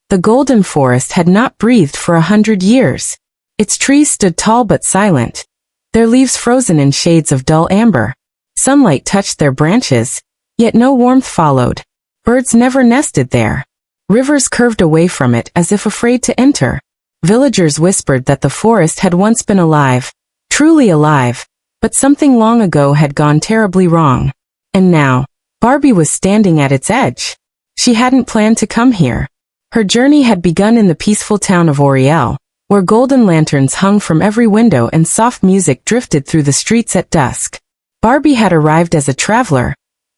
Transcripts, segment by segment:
The golden forest had not breathed for 100 years. Its trees stood tall but silent, their leaves frozen in shades of dull amber. Sunlight touched their branches, yet no warmth followed. Birds never nested there. Rivers curved away from it as if afraid to enter. Villagers whispered that the forest had once been alive, truly alive, but something long ago had gone terribly wrong. And now, Barbie was standing at its edge. She hadn't planned to come here. Her journey had begun in the peaceful town of Oriel, where golden lanterns hung from every window and soft music drifted through the streets at dusk. Barbie had arrived as a traveler,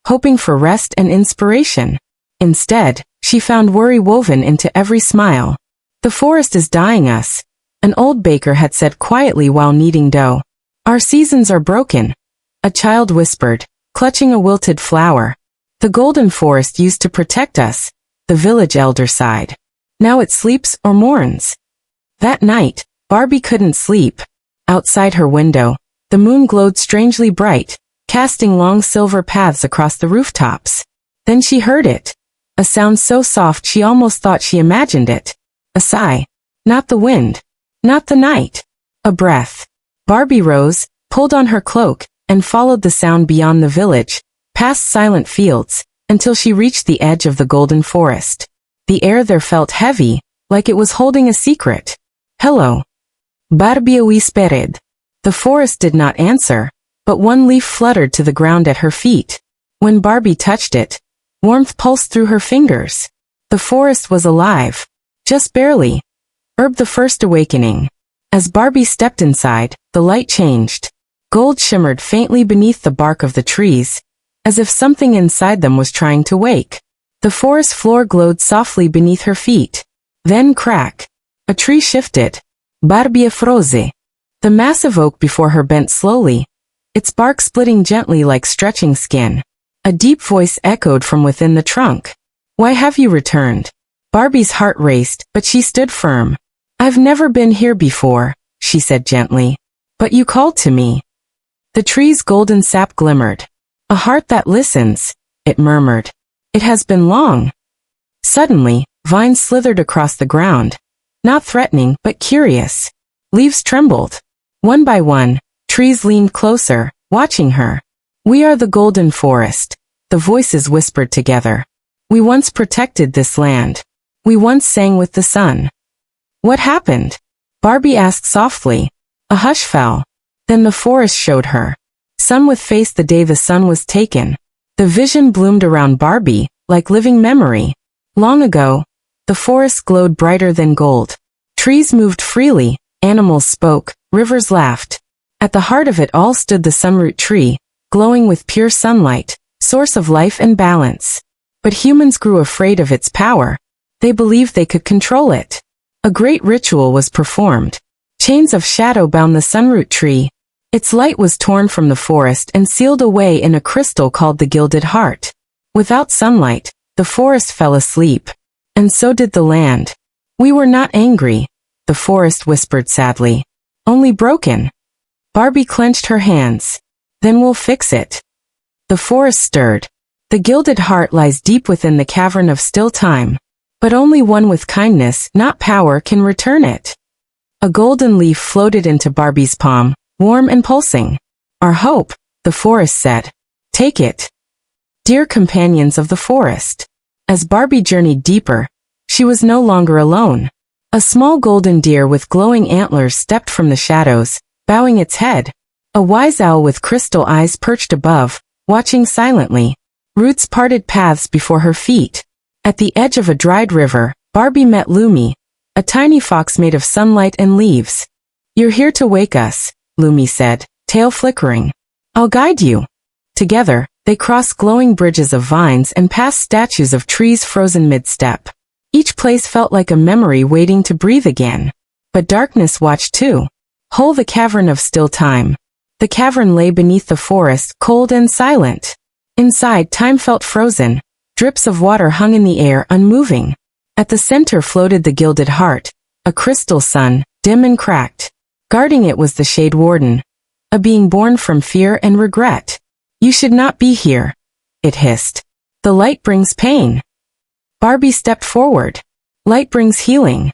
hoping for rest and inspiration. Instead, she found worry woven into every smile. "The forest is dying us," an old baker had said quietly while kneading dough. "Our seasons are broken," a child whispered, clutching a wilted flower. "The golden forest used to protect us," the village elder sighed. "Now it sleeps or mourns." That night, Barbie couldn't sleep. Outside her window, the moon glowed strangely bright, casting long silver paths across the rooftops. Then she heard it. A sound so soft she almost thought she imagined it. A sigh. Not the wind. Not the night. A breath. Barbie rose, pulled on her cloak, and followed the sound beyond the village, past silent fields, until she reached the edge of the golden forest. The air there felt heavy, like it was holding a secret. "Hello." Barbie whispered. The forest did not answer, but one leaf fluttered to the ground at her feet. When Barbie touched it, warmth pulsed through her fingers. The forest was alive. Just barely. The first awakening. As Barbie stepped inside, the light changed. Gold shimmered faintly beneath the bark of the trees, as if something inside them was trying to wake. The forest floor glowed softly beneath her feet. Then crack. A tree shifted. Barbie froze. The massive oak before her bent slowly, its bark splitting gently like stretching skin. A deep voice echoed from within the trunk. "Why have you returned?" Barbie's heart raced, but she stood firm. "I've never been here before," she said gently. "But you called to me." The tree's golden sap glimmered. "A heart that listens," it murmured. "It has been long." Suddenly, vines slithered across the ground. Not threatening, but curious. Leaves trembled. One by one, trees leaned closer, watching her. "We are the golden forest," the voices whispered together. "We once protected this land. We once sang with the sun." "What happened?" Barbie asked softly. A hush fell. Then the forest showed her. Sun with face the day the sun was taken. The vision bloomed around Barbie, like living memory. Long ago, the forest glowed brighter than gold. Trees moved freely, animals spoke, rivers laughed. At the heart of it all stood the Sunroot Tree, glowing with pure sunlight, source of life and balance. But humans grew afraid of its power. They believed they could control it. A great ritual was performed. Chains of shadow bound the Sunroot Tree. Its light was torn from the forest and sealed away in a crystal called the Gilded Heart. Without sunlight, the forest fell asleep. And so did the land. "We were not angry," the forest whispered sadly. "Only broken." Barbie clenched her hands. "Then we'll fix it." The forest stirred. The Gilded Heart lies deep within the cavern of still time. But only one with kindness, not power, can return it. A golden leaf floated into Barbie's palm, warm and pulsing. "Our hope," the forest said. "Take it." Dear companions of the forest. As Barbie journeyed deeper, she was no longer alone. A small golden deer with glowing antlers stepped from the shadows, bowing its head. A wise owl with crystal eyes perched above, watching silently. Roots parted paths before her feet. At the edge of a dried river, Barbie met Lumi, a tiny fox made of sunlight and leaves. "You're here to wake us," Lumi said, tail flickering. "I'll guide you." Together, they crossed glowing bridges of vines and passed statues of trees frozen mid-step. Each place felt like a memory waiting to breathe again. But darkness watched too. Whole the cavern of still time. The cavern lay beneath the forest, cold and silent. Inside, time felt frozen. Drips of water hung in the air, unmoving. At the center floated the Gilded Heart, a crystal sun, dim and cracked. Guarding it was the Shade Warden, a being born from fear and regret. "You should not be here," it hissed. "The light brings pain." Barbie stepped forward. Light brings healing.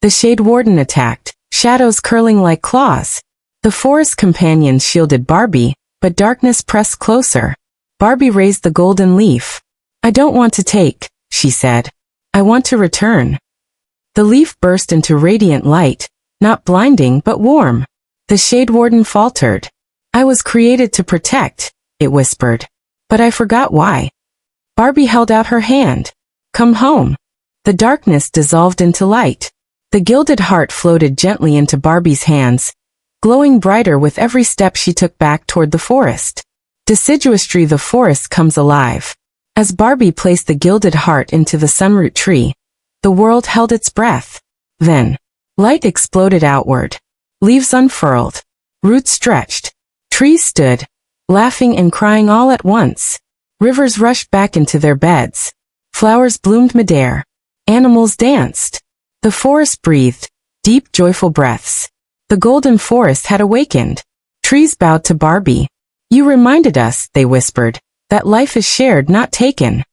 The Shade Warden attacked, shadows curling like claws. The forest companions shielded Barbie, but darkness pressed closer. Barbie raised the golden leaf. I don't want to take, she said. I want to return. The leaf burst into radiant light, not blinding but warm. The Shade Warden faltered. I was created to protect, it whispered. But I forgot why. Barbie held out her hand. Come home. The darkness dissolved into light. The Gilded Heart floated gently into Barbie's hands, glowing brighter with every step she took back toward the forest. Deciduously the forest comes alive. As Barbie placed the Gilded Heart into the Sunroot Tree, the world held its breath. Then, light exploded outward. Leaves unfurled. Roots stretched. Trees stood, laughing and crying all at once. Rivers rushed back into their beds. Flowers bloomed midair. Animals danced. The forest breathed, deep joyful breaths. The golden forest had awakened. Trees bowed to Barbie. You reminded us, they whispered, that life is shared, not taken.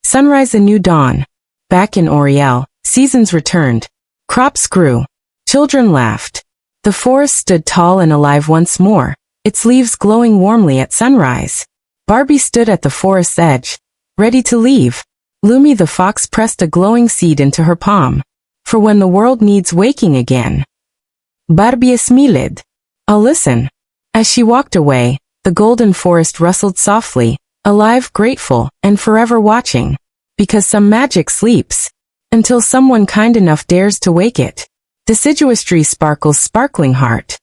Sunrise a new dawn. Back in Oriel, seasons returned. Crops grew. Children laughed. The forest stood tall and alive once more, its leaves glowing warmly at sunrise. Barbie stood at the forest's edge, ready to leave. Lumi the fox pressed a glowing seed into her palm. For when the world needs waking again. Barbie smiled. I'll listen. As she walked away, the golden forest rustled softly, alive, grateful, and forever watching. Because some magic sleeps. Until someone kind enough dares to wake it. Deciduous tree sparkles sparkling heart.